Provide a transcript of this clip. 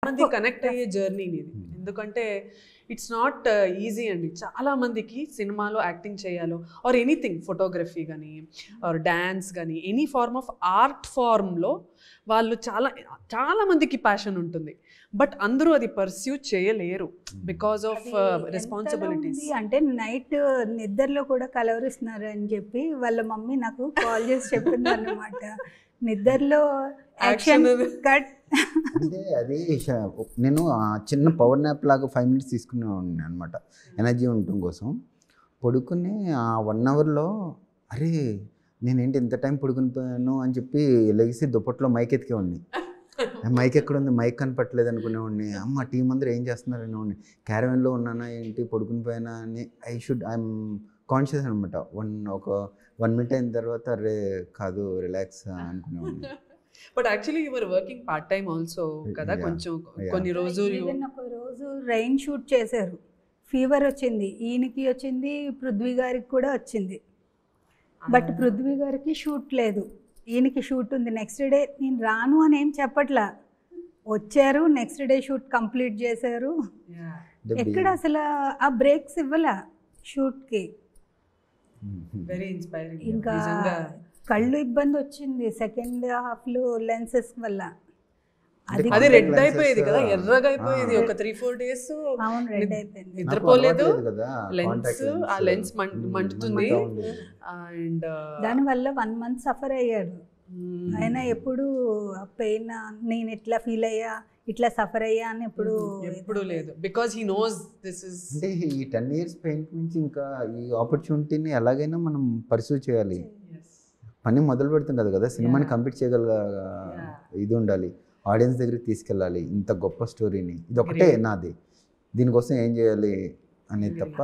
మంది కనెక్ట్ అయ్యే జర్నీ ఇది. ఎందుకంటే ఇట్స్ నాట్ ఈజీ అండి. చాలా మందికి సినిమాలో యాక్టింగ్ చేయాలో ఆర్ ఎనీథింగ్, ఫోటోగ్రఫీ కానీ ఆర్ డ్యాన్స్ కానీ ఎనీ ఫార్మ్ ఆఫ్ ఆర్ట్ ఫార్మ్లో వాళ్ళు చాలా మందికి ప్యాషన్ ఉంటుంది. బట్ అందరూ అది పర్స్యూ చేయలేరు బికాస్ ఆఫ్ రెస్పాన్సిబిలిటీస్. అంటే నైట్ నిద్రలో కూడా కలవరిస్తున్నారు అని చెప్పి వాళ్ళ మమ్మీ నాకు కాల్ చేసి చెప్పింది అన్నమాట. నిద్రలో యాక్షన్ కట్ అంటే అది నేను చిన్న పవర్ న్యాప్ లాగా 5 minutes తీసుకునేవాడిని అనమాట, ఎనర్జీ ఉండటం కోసం. పడుకుని ఆ 1 hourలో అరే నేనేంటి ఇంత టైం పడుకుని పోయాను అని చెప్పి లెగిసి దుప్పట్లో మైక్ ఎత్తికేవాడిని. మైక్ ఎక్కడ ఉంది, మైక్ కనపట్లేదు అనుకునేవాడిని. అమ్మ టీం అందరూ ఏం చేస్తున్నారు అనేవాడిని. క్యారవెన్లో ఉన్నానా ఏంటి, పడుకుని పోయానా అని ఐఎమ్ కాన్షియస్ అనమాట. ఒక 1 minute అయిన తర్వాత అరే కాదు రిలాక్స్ అనుకునేవాడిని. But actually you were working part time also కదా. కొంచెం కొన్ని రోజులు ఒక రోజు రైన్ షూట్ చేశారు, ఫీవర్ వచ్చింది, ఈయనకి వచ్చింది, పృథ్వీ గారికి కూడా వచ్చింది. బట్ పృథ్వీ గారికి షూట్ లేదు, ఈయనకి షూట్ ఉంది. నెక్స్ట్ డే నేను రాను అని ఏం చెప్పట్లా, వచ్చారు. నెక్స్ట్ డే షూట్ కంప్లీట్ చేశారు. ఎక్కడ అసలు ఆ బ్రేక్స్ ఇవ్వలా షూట్కి. Very inspiring. ఇంకా కళ్ళు ఇబ్బంది వచ్చింది సెకండ్ హాఫ్లో లెన్సెస్ వల్ల. అది రెడ్ అయిపోయేది కదా, ఎర్రగా అయిపోయేది ఒక 3-4 days. అవును, రెడ్ అయిపోయింది, నిద్రపోలేదు. ఆ లెన్స్ మంటుతుంది. అండ్ దానివల్ల 1 month సఫర్ అయ్యాడు. ఆయన ఎప్పుడు పెయిన్ నేను ఇట్లా ఫీల్ అయ్యా, ఇట్లా సఫర్ అయ్యా అని ఎప్పుడు లేదు. Because he knows this is. అంటే ఈ 10 years పెయింట్ నుంచి ఇంకా ఈ ఆపర్చునిటీని ఎలాగైనా మనం పర్సూ చేయాలి. పని మొదలు పెడతాం కదా, సినిమాని కంప్లీట్ చేయగల ఇది ఉండాలి, ఆడియన్స్ దగ్గరికి తీసుకెళ్ళాలి. ఇంత గొప్ప స్టోరీని, ఇది ఒకటే నాది, దీనికోసం ఏం చేయాలి అనేది తప్ప